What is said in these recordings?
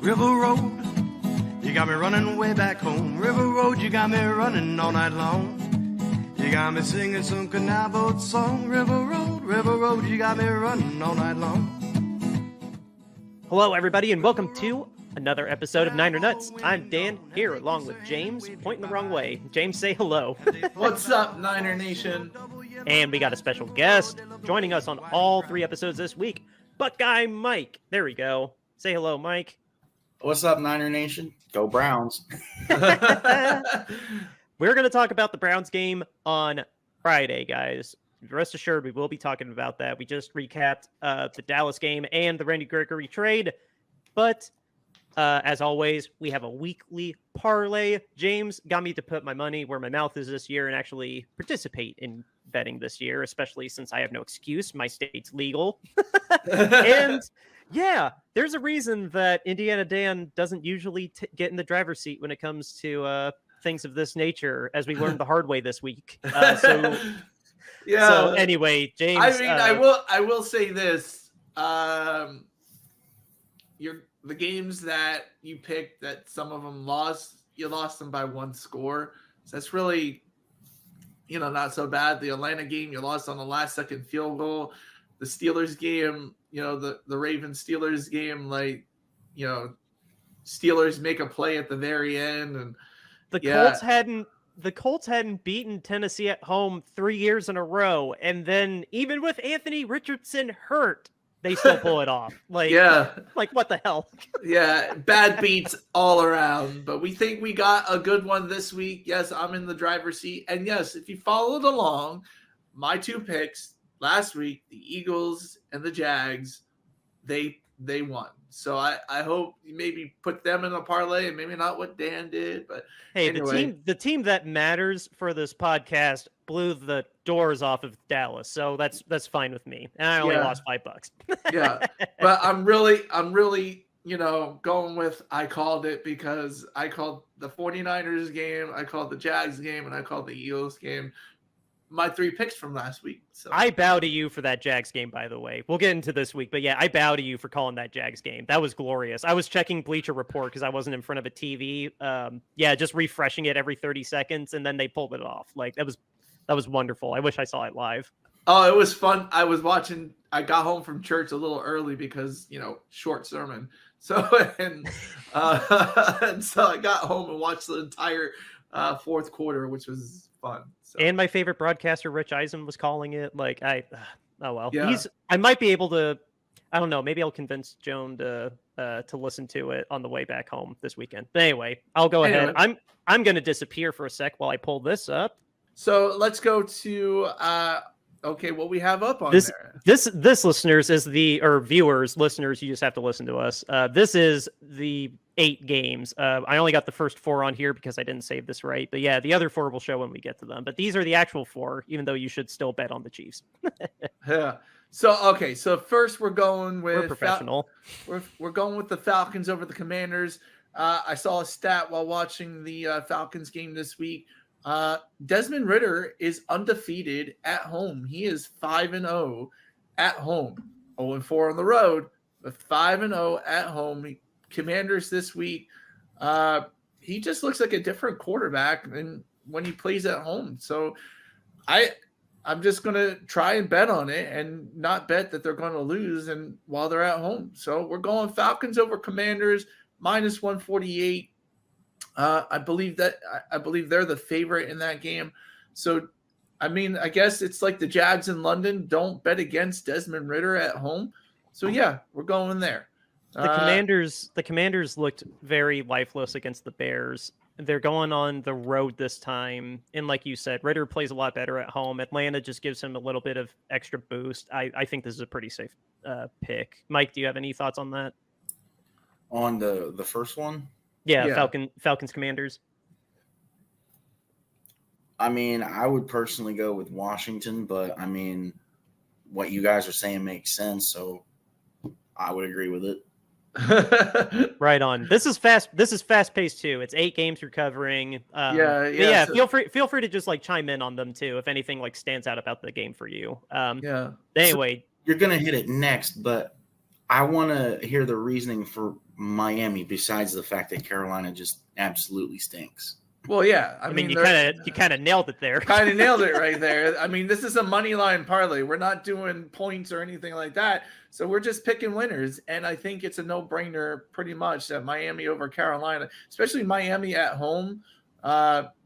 River Road, you got me running way back home. River Road, you got me running all night long. You got me singing some canal boat song. River Road, you got me running all night long. Hello, everybody, and welcome to another episode of Niner Nuts. I'm Dan, here along with James, pointing the wrong way. James, say hello. What's up, Niner Nation? And we got a special guest joining us on all 3 episodes this week, Buckeye Mike. There we go. Say hello, Mike. What's up, Niner Nation? Go Browns. We're going to talk about the Browns game on Friday, guys. Rest assured, we will be talking about that. We just recapped the Dallas game and the Randy Gregory trade. But as always, we have a weekly parlay. James got me to put my money where my mouth is this year and actually participate in betting this year, especially since I have no excuse. My state's legal. And yeah, there's a reason that Indiana Dan doesn't usually get in the driver's seat when it comes to things of this nature, as we learned the hard way this week. So anyway, James. I mean, I will say this: the games that you picked, that some of them lost, you lost them by 1 score. So that's really, not so bad. The Atlanta game, you lost on the last second field goal. The Steelers game, the Ravens Steelers game, Steelers make a play at the very end, and the Colts hadn't beaten Tennessee at home 3 years in a row, and then even with Anthony Richardson hurt, they still pull it off. Like what the hell? Yeah, bad beats all around. But we think we got a good one this week. Yes, I'm in the driver's seat, and yes, if you followed along, my 2 picks last week, the Eagles and the Jags, they won. So I hope you maybe put them in a parlay and maybe not what Dan did. But hey, anyway. the team that matters for this podcast blew the doors off of Dallas. So that's fine with me. And I only lost $5. Yeah. But I'm really, going with, I called it because I called the 49ers game, I called the Jags game, and I called the Eagles game. My 3 picks from last week. So I bow to you for that Jags game, by the way. We'll get into this week, but yeah, I bow to you for calling that Jags game. That was glorious. I was checking Bleacher Report because I wasn't in front of a TV. Just refreshing it every 30 seconds, and then they pulled it off. Like that was wonderful. I wish I saw it live. Oh, it was fun. I was watching. I got home from church a little early because short sermon. So and so I got home and watched the entire fourth quarter, which was fun. So. And my favorite broadcaster, Rich Eisen, was calling it. Oh well. Yeah. I might be able to. I don't know. Maybe I'll convince Joan to listen to it on the way back home this weekend. But anyway, I'll go ahead. I'm going to disappear for a sec while I pull this up. So let's go to what we have up on there. This listeners is listeners. You just have to listen to us. This is the 8 games. I only got the first 4 on here because I didn't save this right. But yeah, the other 4 will show when we get to them. But these are the actual 4, even though you should still bet on the Chiefs. Yeah. So first we're going with we're professional. We're going with the Falcons over the Commanders. I saw a stat while watching the Falcons game this week. Desmond Ridder is undefeated at home. He is 5-0 at home, 0-4 on the road, but 5-0 at home. Commanders this week. He just looks like a different quarterback than when he plays at home. So I'm just going to try and bet on it and not bet that they're going to lose and while they're at home. So we're going Falcons over Commanders minus 148. I believe they're the favorite in that game. So, I mean, I guess it's like the Jags in London. Don't bet against Desmond Ridder at home. So yeah, we're going there. The Commanders looked very lifeless against the Bears. They're going on the road this time. And like you said, Ridder plays a lot better at home. Atlanta just gives him a little bit of extra boost. I think this is a pretty safe pick. Mike, do you have any thoughts on that? On the first one? Yeah. Falcons Commanders. I mean, I would personally go with Washington, but I mean, what you guys are saying makes sense, so I would agree with it. Right on. This is fast paced too. It's 8 games you're covering. Feel free to just chime in on them too if anything stands out about the game for you. Anyway, so you're gonna hit it next, but I want to hear the reasoning for Miami besides the fact that Carolina just absolutely stinks? Well, yeah. I mean, you kind of nailed it there. Kind of nailed it right there. I mean, this is a money line parlay. We're not doing points or anything like that. So we're just picking winners. And I think it's a no-brainer pretty much that Miami over Carolina, especially Miami at home,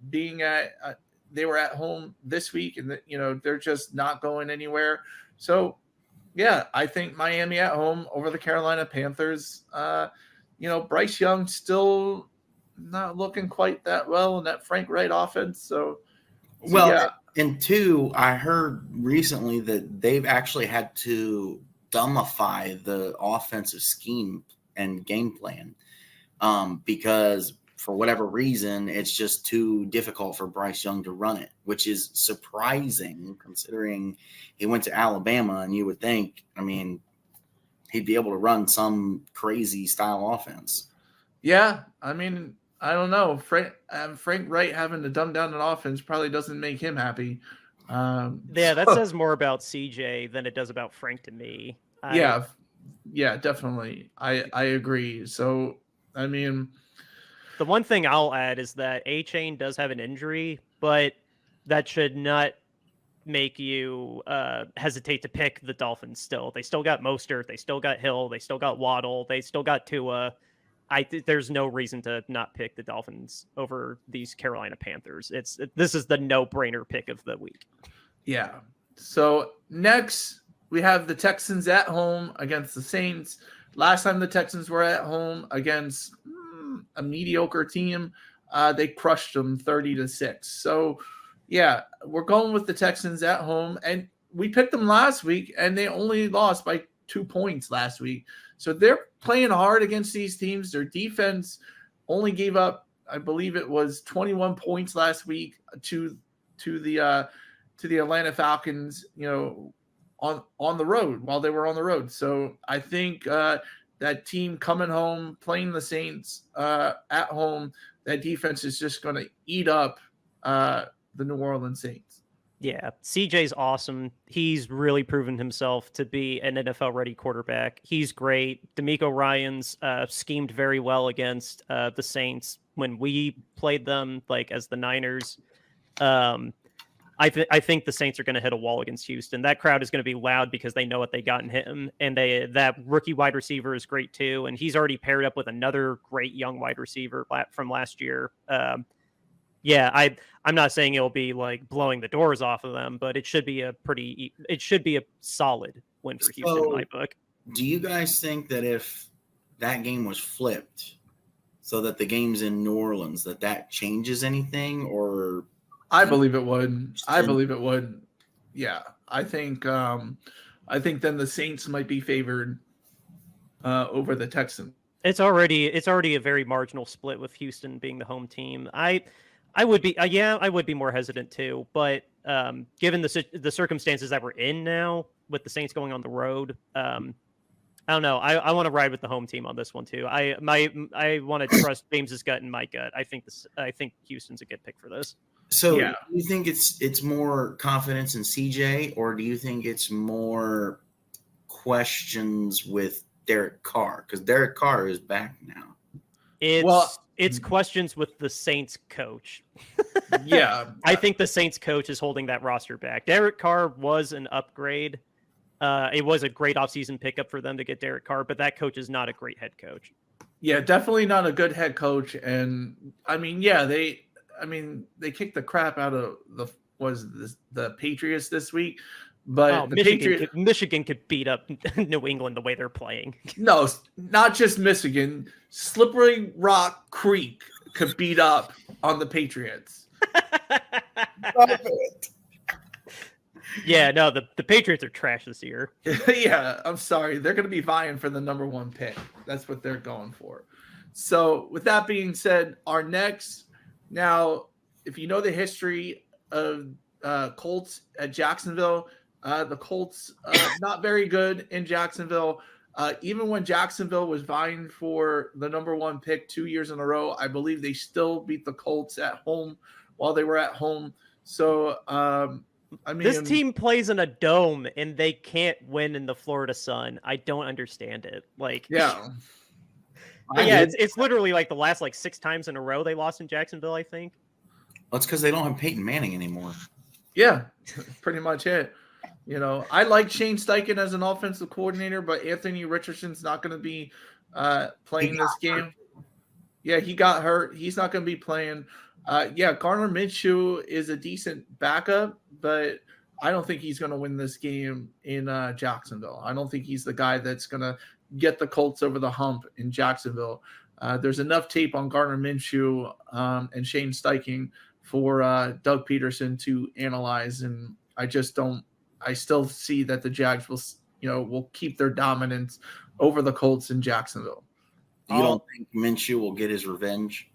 being at they were at home this week, and they're just not going anywhere. So yeah, I think Miami at home over the Carolina Panthers. Bryce Young still not looking quite that well in that Frank Wright offense. So yeah. And two, I heard recently that they've actually had to dumbify the offensive scheme and game plan because for whatever reason, it's just too difficult for Bryce Young to run it, which is surprising considering he went to Alabama, and you would think, he'd be able to run some crazy style offense. Yeah, I don't know. Frank Wright having to dumb down an offense probably doesn't make him happy. That says more about CJ than it does about Frank to me. Yeah, definitely. I agree. So, the one thing I'll add is that A-Chain does have an injury, but that should not make you hesitate to pick the Dolphins still. They still got Mostert. They still got Hill. They still got Waddle. They still got Tua. There's no reason to not pick the Dolphins over these Carolina Panthers. This is the no-brainer pick of the week. Yeah. So next we have the Texans at home against the Saints. Last time the Texans were at home against a mediocre team, they crushed them 30-6. So yeah, we're going with the Texans at home, and we picked them last week, and they only lost by 2 points last week. So they're playing hard against these teams. Their defense only gave up, I believe it was 21 points last week to the Atlanta Falcons, on the road while they were on the road. So I think that team coming home, playing the Saints at home, that defense is just going to eat up the New Orleans Saints. Yeah, CJ's awesome. He's really proven himself to be an NFL-ready quarterback. He's great. DeMeco Ryans schemed very well against the Saints when we played them, as the Niners. I think the Saints are going to hit a wall against Houston. That crowd is going to be loud because they know what they got in him, and that rookie wide receiver is great too, and he's already paired up with another great young wide receiver from last year. I'm not saying it'll be blowing the doors off of them, but it should be a solid win for Houston in my book. Do you guys think that if that game was flipped so that the game's in New Orleans, that changes anything? Or I believe it would. Yeah. I think then the Saints might be favored over the Texans. It's already a very marginal split with Houston being the home team. I would be, I would be more hesitant too, but given the circumstances that we're in now with the Saints going on the road, I don't know. I want to ride with the home team on this one too. I want to trust James's gut and my gut. I think Houston's a good pick for this. So do you think it's more confidence in CJ, or do you think it's more questions with Derek Carr? Because Derek Carr is back now. It's questions with the Saints coach. Yeah. I think the Saints coach is holding that roster back. Derek Carr was an upgrade. It was a great offseason pickup for them to get Derek Carr, but that coach is not a great head coach. Yeah, definitely not a good head coach. And they kicked the crap out of the Patriots this week. But Michigan could beat up New England the way they're playing. No, not just Michigan. Slippery Rock Creek could beat up on the Patriots. Yeah, no, the Patriots are trash this year. Yeah, I'm sorry. They're going to be vying for the number 1 pick. That's what they're going for. So with that being said, our next, now, if you know the history of Colts at Jacksonville, the Colts not very good in Jacksonville. Even when Jacksonville was vying for the number 1 pick 2 years in a row, I believe they still beat the Colts at home while they were at home. So, this team plays in a dome and they can't win in the Florida sun. I don't understand it. But yeah, it's literally like the last 6 times in a row they lost in Jacksonville, I think. Well, it's because they don't have Peyton Manning anymore. Yeah, pretty much it. I like Shane Steichen as an offensive coordinator, but Anthony Richardson's not going to be playing this game. Yeah, he got hurt. He's not going to be playing. Gardner Minshew is a decent backup, but I don't think he's going to win this game in Jacksonville. I don't think he's the guy that's going to get the Colts over the hump in Jacksonville. There's enough tape on Gardner Minshew and Shane Steichen for Doug Peterson to analyze, and I still see that the Jags will keep their dominance over the Colts in Jacksonville. You don't think Minshew will get his revenge?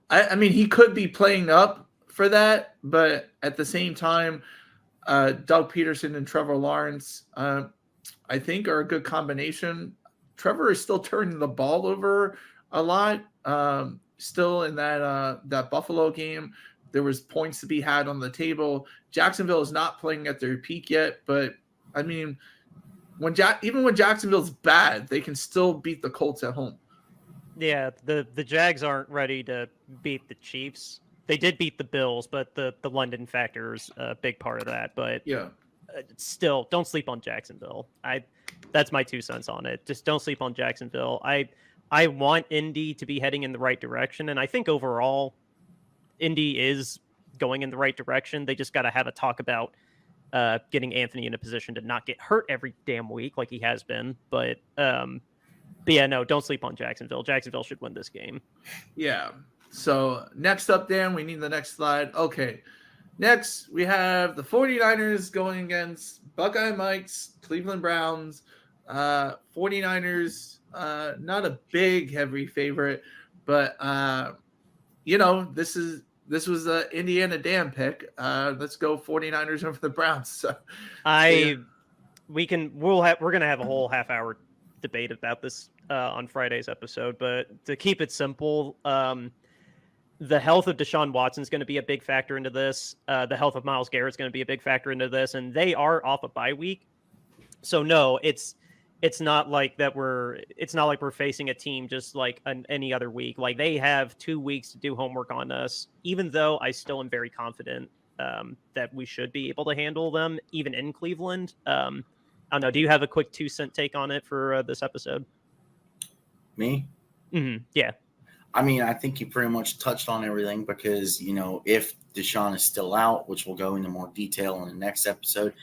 I mean, he could be playing up for that, but at the same time, Doug Peterson and Trevor Lawrence, I think, are a good combination. Trevor is still turning the ball over a lot. Still in that Buffalo game, there was points to be had on the table. Jacksonville is not playing at their peak yet, but I mean, even when Jacksonville's bad, they can still beat the Colts at home. Yeah, the Jags aren't ready to beat the Chiefs. They did beat the Bills, but the London factor is a big part of that. But yeah, still, don't sleep on Jacksonville. That's my 2 cents on it. Just don't sleep on Jacksonville. I want Indy to be heading in the right direction, and I think overall, Indy is going in the right direction. They just got to have a talk about getting Anthony in a position to not get hurt every damn week like he has been. But yeah, no, don't sleep on Jacksonville. Jacksonville should win this game. Yeah. So next up, Dan, we need the next slide. Okay. Next, we have the 49ers going against Buckeye Mike's Cleveland Browns. 49ers, not a big heavy favorite, but this was the Indiana Dan pick. Let's go 49ers over the Browns. So we're gonna have a whole half-hour debate about this on Friday's episode, but to keep it simple, the health of Deshaun Watson is going to be a big factor into this. The health of Myles Garrett is going to be a big factor into this, and they are off a bye week. So no, it's not like we're facing a team just like any other week. Like, they have 2 weeks to do homework on us, even though I still am very confident that we should be able to handle them even in Cleveland. I don't know. Do you have a quick 2-cent take on it for this episode? Me? Mm-hmm. Yeah. I mean, I think you pretty much touched on everything because, if Deshaun is still out, which we'll go into more detail in the next episode,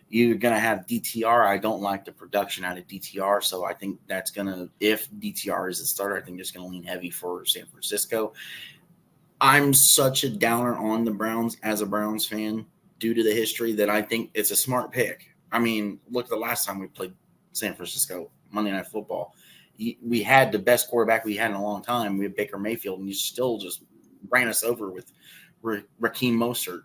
you're going to have DTR. I don't like the production out of DTR, so I think that's going to, if DTR is the starter, I think it's going to lean heavy for San Francisco. I'm such a downer on the Browns as a Browns fan due to the history that I think it's a smart pick. I mean, look at the last time we played San Francisco, Monday Night Football. We had the best quarterback we had in a long time. We had Baker Mayfield, and you still just ran us over with Raheem Mostert.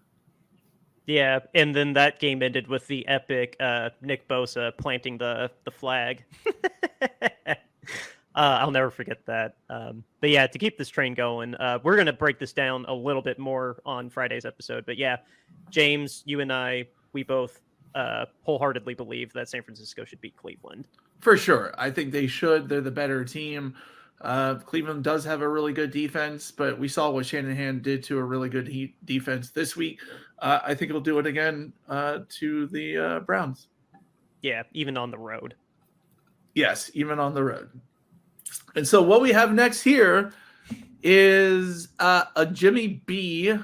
Yeah, and then that game ended with the epic Nick Bosa planting the flag. I'll never forget that. But yeah, to keep this train going, we're going to break this down a little bit more on Friday's episode. But yeah, James, you and I, we both wholeheartedly believe that San Francisco should beat Cleveland. For sure. I think they should. They're the better team. Cleveland does have a really good defense, but we saw what Shanahan did to a really good defense this week. I think he'll do it again to the Browns. Yeah, even on the road. Yes, even on the road. And so what we have next here is a Jimmy B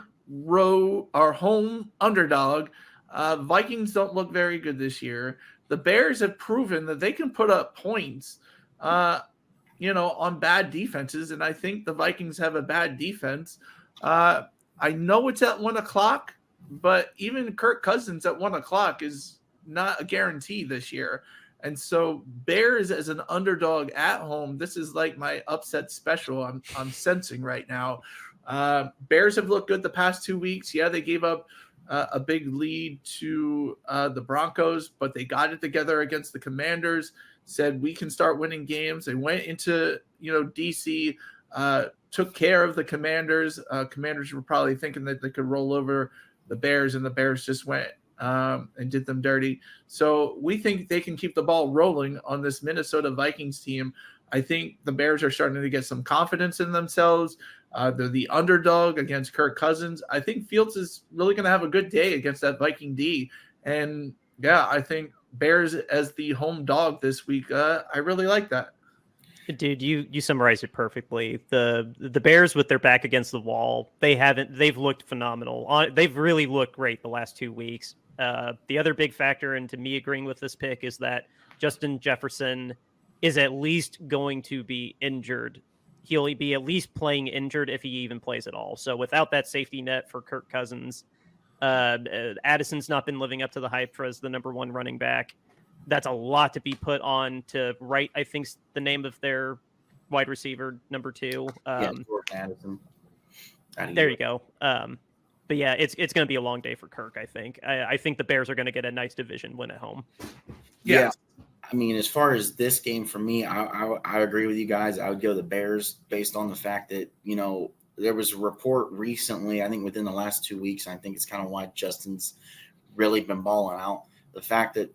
our home underdog. Vikings don't look very good this year. The Bears have proven that they can put up points, on bad defenses, and I think the Vikings have a bad defense. I know it's at 1:00, but even Kirk Cousins at 1:00 is not a guarantee this year. And so Bears as an underdog at home, this is like my upset special I'm sensing right now. Bears have looked good the past 2 weeks. Yeah, they gave up a big lead to the Broncos, but they got it together against the Commanders, said we can start winning games. They went into, DC, took care of the Commanders. Commanders were probably thinking that they could roll over the Bears, and the Bears just went and did them dirty. So we think they can keep the ball rolling on this Minnesota Vikings team. I think the Bears are starting to get some confidence in themselves. They're the underdog against Kirk Cousins. I think Fields is really going to have a good day against that Viking D. And yeah, I think Bears as the home dog this week. I really like that. Dude, you summarized it perfectly. The Bears with their back against the wall, they've looked phenomenal. They've really looked great the last 2 weeks. The other big factor into me agreeing with this pick is that Justin Jefferson is at least going to be injured. He'll be at least playing injured if he even plays at all. So without that safety net for Kirk Cousins, Addison's not been living up to the hype for as the number one running back. That's a lot to be put on to Wright, I think, the name of their wide receiver, number 2. Addison. There you go. But yeah, it's going to be a long day for Kirk, I think. I think the Bears are going to get a nice division win at home. Yeah. I mean, as far as this game for me, I agree with you guys. I would go the Bears based on the fact that, there was a report recently, I think within the last 2 weeks, and I think it's kind of why Justin's really been balling out. The fact that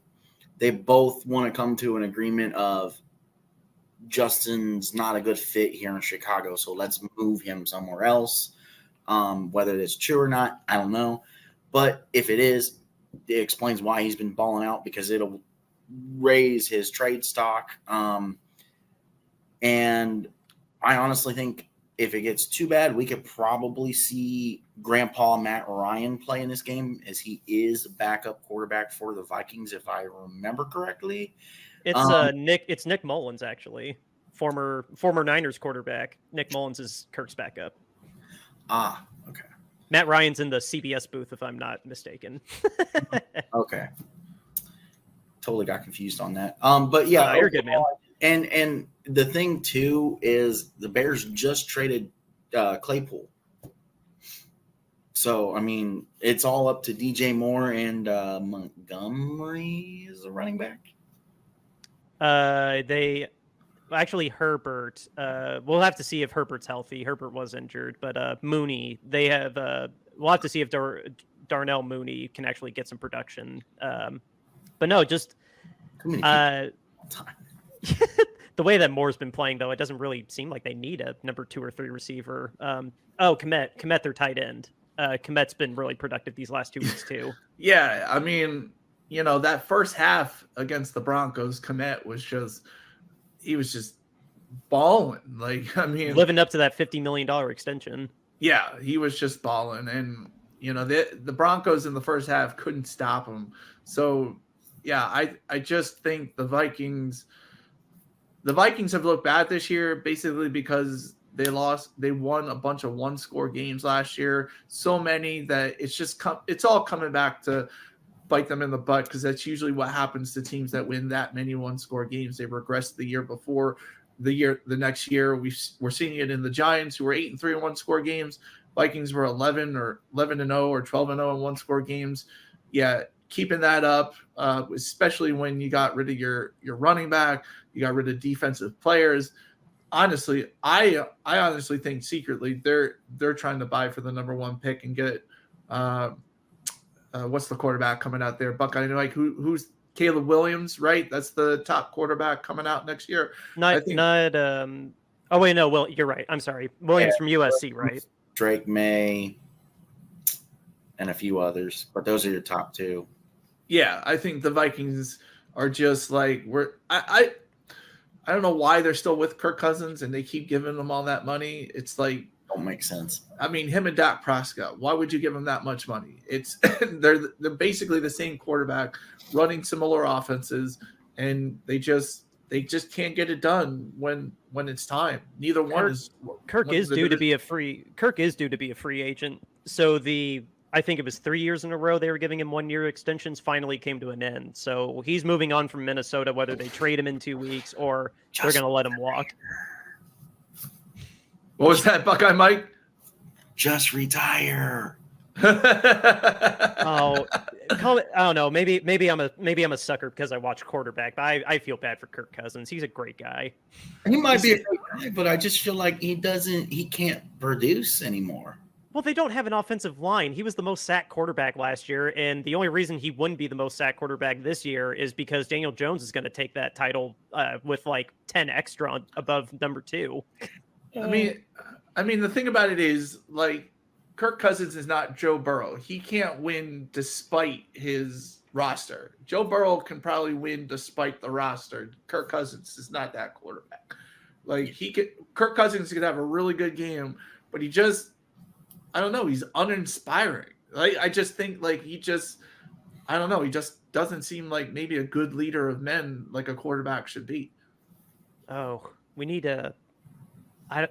they both want to come to an agreement of Justin's not a good fit here in Chicago, so let's move him somewhere else. Whether it's true or not, I don't know. But if it is, it explains why he's been balling out, because it'll raise his trade stock. And I honestly think if it gets too bad, we could probably see Grandpa Matt Ryan play in this game, as he is a backup quarterback for the Vikings, if I remember correctly. It's Nick Mullins, actually, former Niners quarterback. Nick Mullins is Kirk's backup. Okay. Matt Ryan's in the CBS booth, if I'm not mistaken. Okay. Totally got confused on that. But yeah, you're good, man. And the thing too is the Bears just traded Claypool. So I mean, it's all up to DJ Moore and Montgomery is the running back. They actually Herbert. We'll have to see if Herbert's healthy. Herbert was injured, but Mooney. They have. We'll have to see if Darnell Mooney can actually get some production. But no, just the way that Moore's been playing, though, it doesn't really seem like they need a number 2 or 3 receiver. Kmet, their tight end. Kmet's been really productive these last 2 weeks too. Yeah, I mean, that first half against the Broncos, Kmet was just balling. Like, I mean, living up to that $50 million extension. Yeah, he was just balling, and the Broncos in the first half couldn't stop him. So yeah, I just think the Vikings have looked bad this year, basically because they won a bunch of 1-score games last year, so many that it's all coming back to bite them in the butt, because that's usually what happens to teams that win that many 1-score games. They regress the year before. The next year, we're seeing it in the Giants, who were 8-3 in 1-score games. Vikings were 11-0 or 12-0 in 1-score games. Yeah, keeping that up, especially when you got rid of your running back, you got rid of defensive players. Honestly, I honestly think secretly they're trying to buy for the number 1 pick and get what's the quarterback coming out there? Buckeye Mike, who's Caleb Williams, right? That's the top quarterback coming out next year. Well, you're right. I'm sorry. Williams from USC, right? Drake May and a few others, but those are your top 2. Yeah, I think the Vikings are just like I don't know why they're still with Kirk Cousins and they keep giving them all that money. It's like, don't make sense. I mean, him and Dak Prescott, why would you give them that much money? It's they're basically the same quarterback running similar offenses, and they just can't get it done when it's time. Neither one is. Kirk is due to be a free agent. So I think it was 3 years in a row they were giving him 1-year extensions, finally came to an end. So he's moving on from Minnesota, whether they trade him in 2 weeks or they're going to let him walk. What was that, Buckeye Mike? Just retire. I don't know. Maybe I'm a sucker because I watch quarterback, but I feel bad for Kirk Cousins. He's a great guy. He might be a great guy, but I just feel like he can't produce anymore. Well, they don't have an offensive line. He was the most sacked quarterback last year, and the only reason he wouldn't be the most sacked quarterback this year is because Daniel Jones is going to take that title with like 10 extra above number 2. I mean, the thing about it is, like, Kirk Cousins is not Joe Burrow. He can't win despite his roster. Joe Burrow can probably win despite the roster. Kirk Cousins is not that quarterback. Like, Kirk Cousins could have a really good game, but he just, I don't know, he's uninspiring. Like, I just think, like, I don't know, he just doesn't seem like maybe a good leader of men like a quarterback should be. Oh, we need a.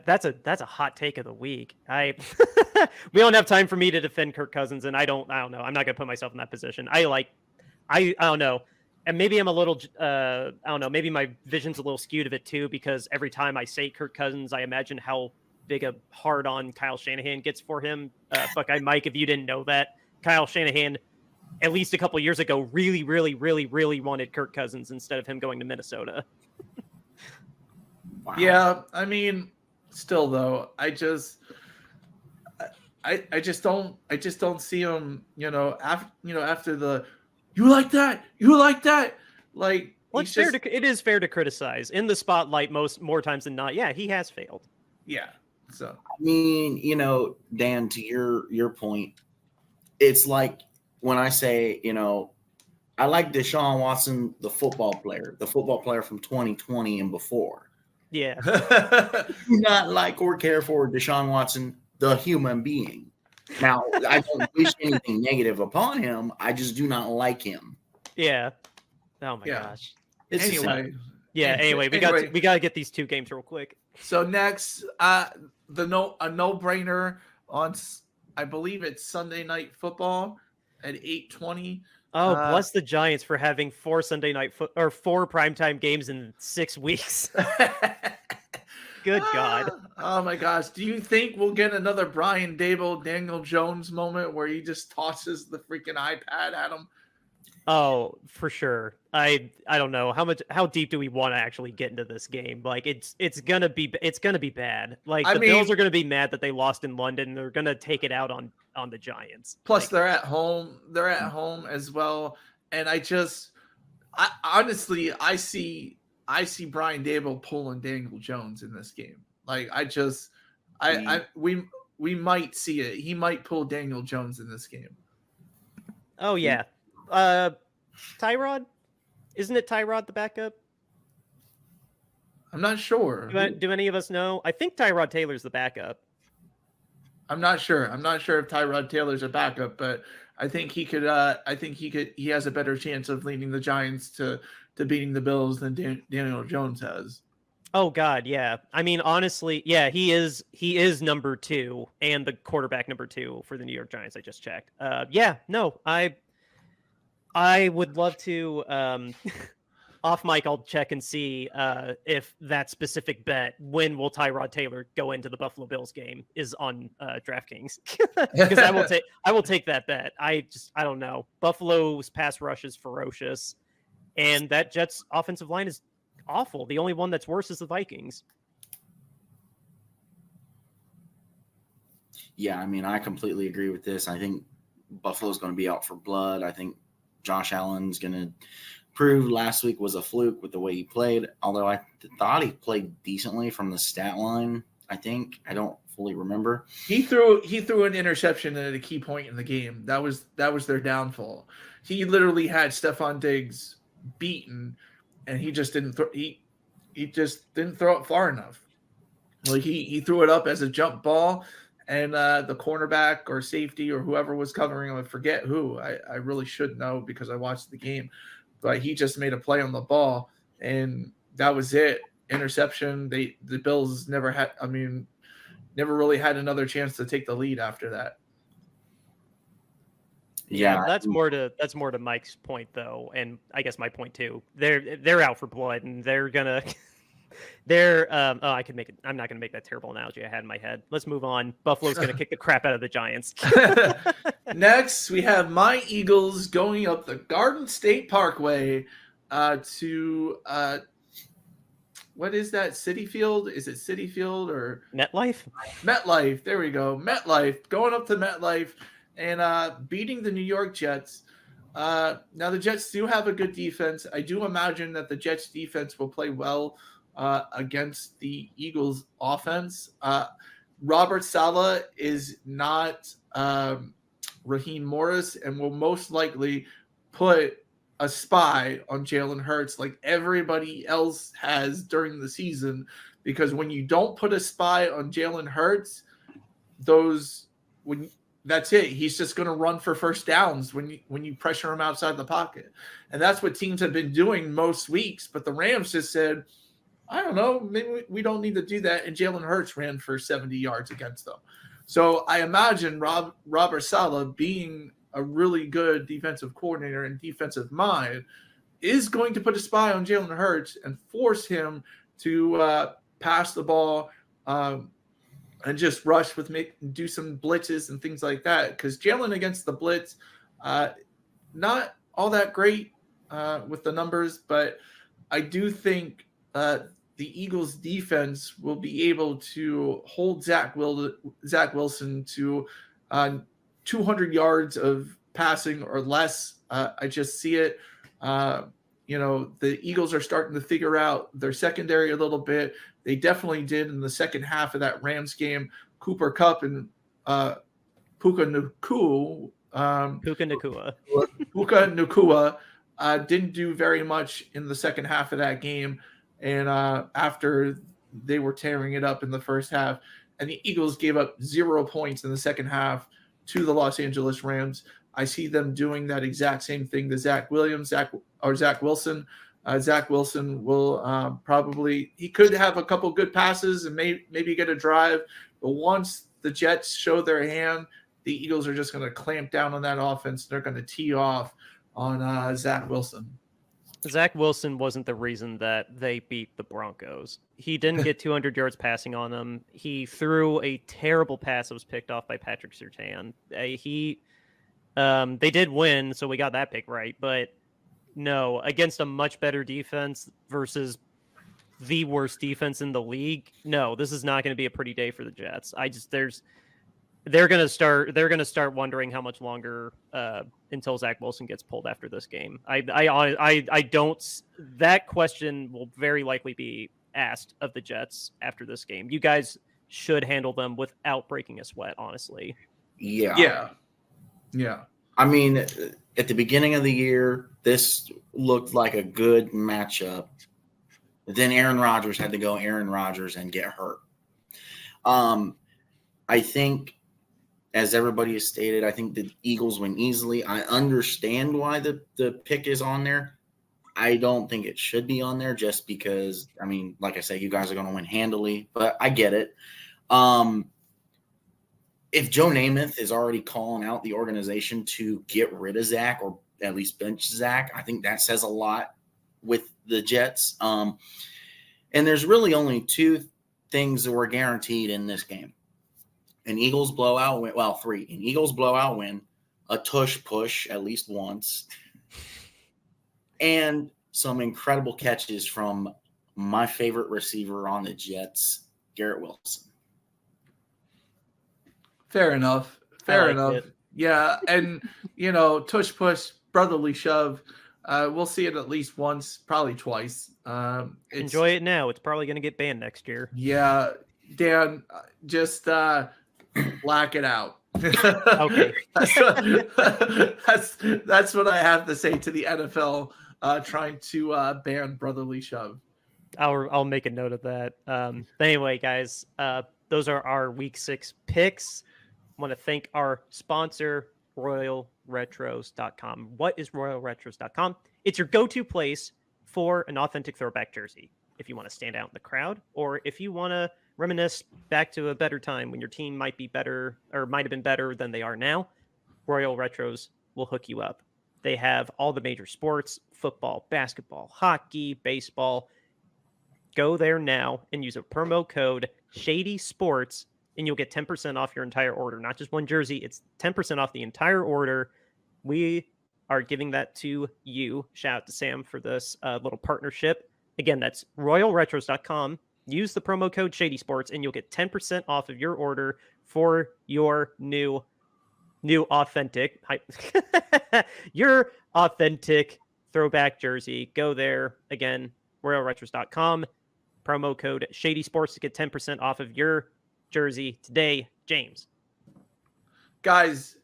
That's a hot take of the week. We don't have time for me to defend Kirk Cousins, and I don't know. I'm not gonna put myself in that position. I don't know, and maybe I'm a little. I don't know. Maybe my vision's a little skewed of it too, because every time I say Kirk Cousins, I imagine how big a hard on Kyle Shanahan gets for him. Buckeye Mike, if you didn't know that, Kyle Shanahan, at least a couple years ago, really, really, really, really wanted Kirk Cousins instead of him going to Minnesota. Wow. Yeah, I mean, still though, I just don't see him. After the you like that, like. Well, it is fair to criticize in the spotlight more times than not. Yeah, he has failed. Yeah. So I mean, Dan, to your point, it's like when I say, I like Deshaun Watson, the football player from 2020 and before. Yeah. Do not like or care for Deshaun Watson, the human being. Now, I don't wish anything negative upon him. I just do not like him. Yeah. Oh my gosh. Anyway, we got to get these 2 games real quick. So next, a no-brainer on, I believe it's Sunday Night Football at 8:20. Oh, bless the Giants for having 4 Sunday night or 4 primetime games in 6 weeks. Good God. Oh my gosh. Do you think we'll get another Brian Dable, Daniel Jones moment where he just tosses the freaking iPad at him? Oh, for sure. I don't know how deep do we want to actually get into this game? Like it's gonna be bad. Like the Bills are gonna be mad that they lost in London. They're gonna take it out on the Giants. Plus, they're at home. They're at home as well. And I honestly see Brian Dable pulling Daniel Jones in this game. Like we might see it. He might pull Daniel Jones in this game. Oh yeah. Tyrod? Isn't it Tyrod the backup? I'm not sure. Do any of us know? I think Tyrod Taylor's the backup. I'm not sure. I'm not sure if Tyrod Taylor's a backup, but I think he could. He has a better chance of leading the Giants to beating the Bills than Daniel Jones has. Oh God, yeah. I mean, honestly, yeah, he is number 2 and the quarterback number 2 for the New York Giants. I just checked. Yeah, no, I would love to. Off mic, I'll check and see if that specific bet, when will Tyrod Taylor go into the Buffalo Bills game, is on DraftKings, because I will take that bet. I don't know. Buffalo's pass rush is ferocious, and that Jets offensive line is awful. The only one that's worse is the Vikings. Yeah, I mean, I completely agree with this. I think Buffalo's going to be out for blood. I think Josh Allen's going to prove last week was a fluke with the way he played, although I thought he played decently from the stat line. I think I don't fully remember. He threw an interception at a key point in the game. That was their downfall. He literally had Stephon Diggs beaten, and he just didn't throw. He just didn't throw it far enough. Like he threw it up as a jump ball, and the cornerback or safety or whoever was covering him, I forget who. I really should know because I watched the game. But he just made a play on the ball, and that was it. Interception. The Bills never really had another chance to take the lead after that. Yeah, that's more to Mike's point though, and I guess my point too. They're out for blood, and they're gonna. I could make it. I'm not gonna make that terrible analogy I had in my head. Let's move on. Buffalo's gonna kick the crap out of the Giants. Next, we have my Eagles going up the Garden State Parkway to what is that? City Field? Is it City Field or MetLife? MetLife? There we go. MetLife, going up to MetLife and beating the New York Jets. Now the Jets do have a good defense. I do imagine that the Jets defense will play well against the Eagles offense. Robert Saleh is not Raheem Morris and will most likely put a spy on Jalen Hurts like everybody else has during the season, because when you don't put a spy on Jalen Hurts, that's it. He's just going to run for first downs when you pressure him outside the pocket. And that's what teams have been doing most weeks. But the Rams just said, I don't know, maybe we don't need to do that. And Jalen Hurts ran for 70 yards against them. So I imagine Robert Saleh, being a really good defensive coordinator and defensive mind, is going to put a spy on Jalen Hurts and force him to pass the ball and just rush do some blitzes and things like that. Because Jalen against the blitz, not all that great with the numbers, but I do think the Eagles defense will be able to hold Zach Wilson to 200 yards of passing or less. I just see it. The Eagles are starting to figure out their secondary a little bit. They definitely did in the second half of that Rams game. Cooper Kupp and Puka Nacua didn't do very much in the second half of that game. And after they were tearing it up in the first half, and the Eagles gave up 0 points in the second half to the Los Angeles Rams, I see them doing that exact same thing to Zach Wilson. Zach Wilson will he could have a couple good passes and maybe get a drive, but once the Jets show their hand, the Eagles are just going to clamp down on that offense. They're going to tee off on Zach Wilson. Zach Wilson wasn't the reason that they beat the Broncos. He didn't get 200 yards passing on them. He threw a terrible pass that was picked off by Patrick Surtain. They did win, so we got that pick right. But no, against a much better defense versus the worst defense in the league, no, this is not going to be a pretty day for the Jets. They're going to start wondering how much longer until Zach Wilson gets pulled after this game. I don't. That question will very likely be asked of the Jets after this game. You guys should handle them without breaking a sweat, honestly. Yeah. I mean, at the beginning of the year, this looked like a good matchup. Then Aaron Rodgers had to go Aaron Rodgers and get hurt. I think, as everybody has stated, I think the Eagles win easily. I understand why the pick is on there. I don't think it should be on there just because, I mean, like I said, you guys are going to win handily, but I get it. If Joe Namath is already calling out the organization to get rid of Zach or at least bench Zach, I think that says a lot with the Jets. And there's really only two things that were guaranteed in this game. An Eagles blowout win. Well, three. An Eagles blowout win, a tush push at least once, and some incredible catches from my favorite receiver on the Jets, Garrett Wilson. Fair enough. Yeah, and tush push, brotherly shove. We'll see it at least once, probably twice. Enjoy it now. It's probably going to get banned next year. Yeah, Dan, just black it out. Okay. That's what I have to say to the NFL trying to ban brotherly shove. I'll make a note of that. But anyway, guys, those are our Week 6 picks. I want to thank our sponsor, RoyalRetros.com. What is RoyalRetros.com? It's your go-to place for an authentic throwback jersey. If you want to stand out in the crowd, or if you want to reminisce back to a better time when your team might be better or might have been better than they are now, Royal Retros will hook you up. They have all the major sports: football, basketball, hockey, baseball. Go there now and use a promo code Shady Sports, and you'll get 10% off your entire order. Not just one jersey, it's 10% off the entire order. We are giving that to you. Shout out to Sam for this little partnership. Again, that's royalretros.com. Use the promo code Shady Sports, and you'll get 10% off of your order for your new authentic, your authentic throwback jersey. Go there again, royalretros.com. Promo code Shady Sports to get 10% off of your jersey today. James, guys,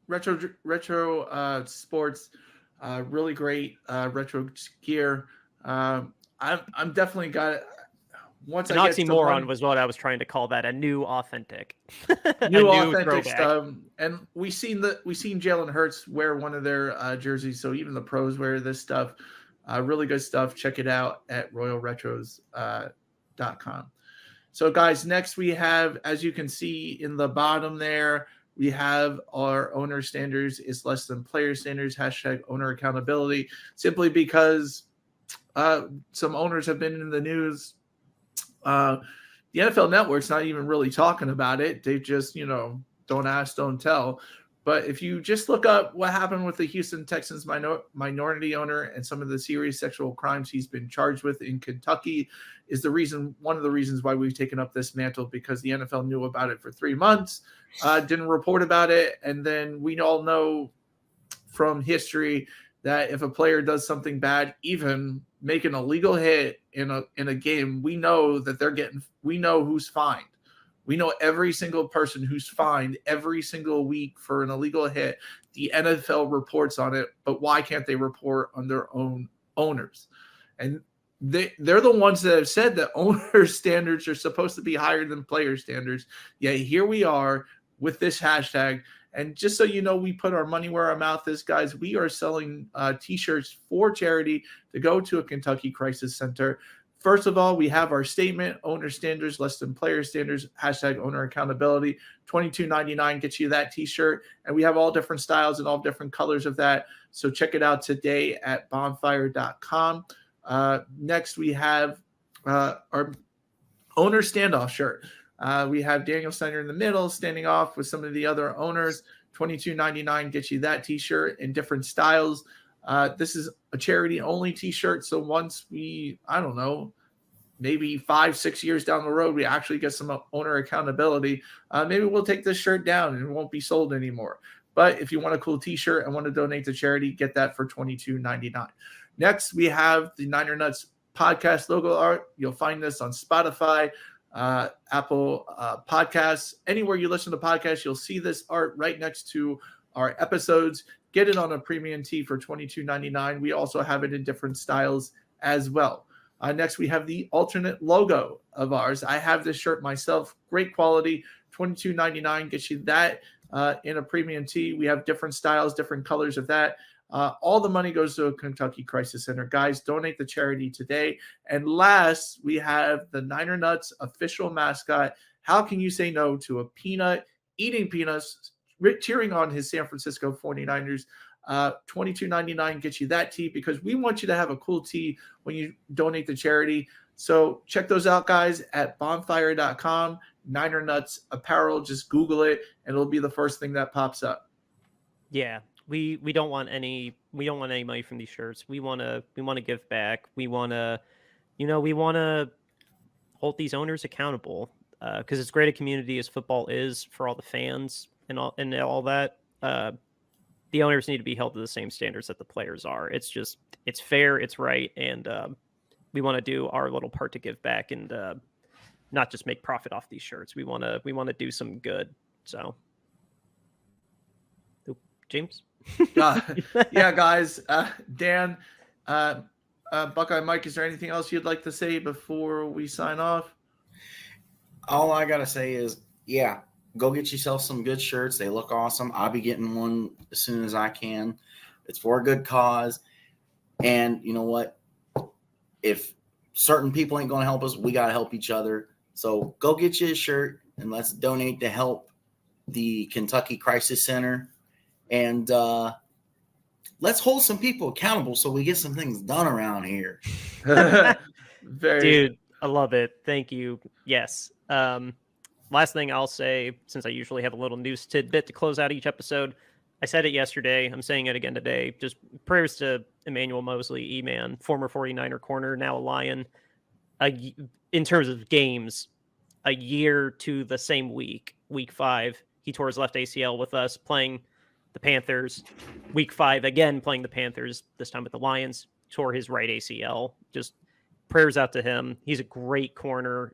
retro sports, really great retro gear. I'm definitely got. Once an I get some oxymoron money, was what I was trying to call that. A new authentic, new a authentic throwback. stuff, and we seen Jalen Hurts wear one of their jerseys, so even the pros wear this stuff. Really good stuff. Check it out at royalretros.com. So, guys, next we have, as you can see in the bottom there, we have our owner standards is less than player standards, hashtag owner accountability, simply because some owners have been in the news. The NFL Network's not even really talking about it. They just, don't ask, don't tell. But if you just look up what happened with the Houston Texans minority owner and some of the serious sexual crimes he's been charged with in Kentucky, is one of the reasons why we've taken up this mantle, because the NFL knew about it for 3 months, didn't report about it, and then we all know from history that if a player does something bad, even make an illegal hit in a game, we know that we know who's fined. We know every single person who's fined every single week for an illegal hit. The NFL reports on it, but why can't they report on their own owners? And they're the ones that have said that owner standards are supposed to be higher than player standards. Yeah, here we are with this hashtag. And just so you know, we put our money where our mouth is, guys. We are selling T-shirts for charity to go to a Kentucky Crisis Center. First of all, we have our statement, owner standards, less than player standards, hashtag owner accountability. $22.99 gets you that T-shirt. And we have all different styles and all different colors of that. So check it out today at bonfire.com. Next, we have our owner standoff shirt. We have Daniel Snyder in the middle, standing off with some of the other owners. $22.99 gets you that T-shirt in different styles. This is a charity-only T-shirt, so once maybe 5-6 years down the road, we actually get some owner accountability, maybe we'll take this shirt down and it won't be sold anymore. But if you want a cool T-shirt and want to donate to charity, get that for $22.99. Next, we have the Niner Nuts podcast logo art. You'll find this on Spotify, Apple Podcasts. Anywhere you listen to podcasts, you'll see this art right next to our episodes. Get it on a premium tee for $22.99. We also have it in different styles as well. Next, we have the alternate logo of ours. I have this shirt myself. Great quality. $22.99 gets you that in a premium tee. We have different styles, different colors of that. All the money goes to a Kentucky Crisis Center. Guys, donate to charity today. And last, we have the Niner Nuts official mascot. How can you say no to a peanut eating peanuts, cheering on his San Francisco 49ers? $22.99 gets you that tee, because we want you to have a cool tee when you donate to charity. So check those out, guys, at bonfire.com. Niner Nuts apparel. Just Google it, and it'll be the first thing that pops up. Yeah. We don't want any money from these shirts. We want to give back. We want to hold these owners accountable, because as great a community as football is for all the fans and all that, the owners need to be held to the same standards that the players are. It's fair, it's right, and we want to do our little part to give back and not just make profit off these shirts. We want to do some good. So, James. Yeah, guys. Dan, Buckeye Mike, is there anything else you'd like to say before we sign off? All I gotta say is, yeah, go get yourself some good shirts. They look awesome. I'll be getting one as soon as I can. It's for a good cause. And you know what? If certain people ain't going to help us, we got to help each other. So go get you a shirt and let's donate to help the Kentucky Crisis Center. And let's hold some people accountable so we get some things done around here. Dude, I love it. Thank you. Yes. Last thing I'll say, since I usually have a little news tidbit to close out each episode, I said it yesterday. I'm saying it again today. Just prayers to Emmanuel Mosley, E-Man, former 49er corner, now a Lion. In terms of games, a year to the same week 5, he tore his left ACL with us playing the Panthers. Week 5, again, playing the Panthers, this time with the Lions, tore his right ACL. Just prayers out to him. He's a great corner.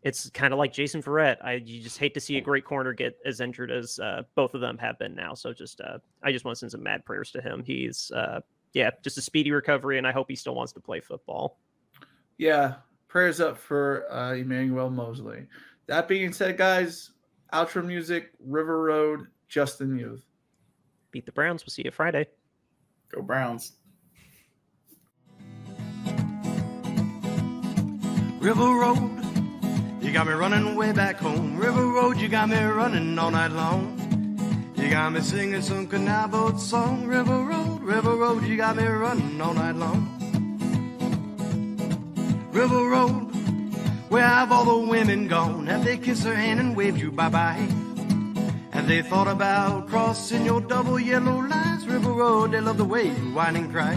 It's kind of like Jason Verrett. You just hate to see a great corner get as injured as both of them have been now. So I just want to send some mad prayers to him. He's just a speedy recovery, and I hope he still wants to play football. Yeah, prayers up for Emmanuel Mosley. That being said, guys, outro music, River Road, Justin Youth. Beat the Browns. We'll see you Friday. Go Browns. River Road, you got me running way back home. River Road, you got me running all night long. You got me singing some canal boat song. River Road, you got me running all night long. River Road, where have all the women gone? Have they kissed her hand and waved you bye-bye? Have they thought about crossing your double yellow lines? River Road, they love the way you whine and cry.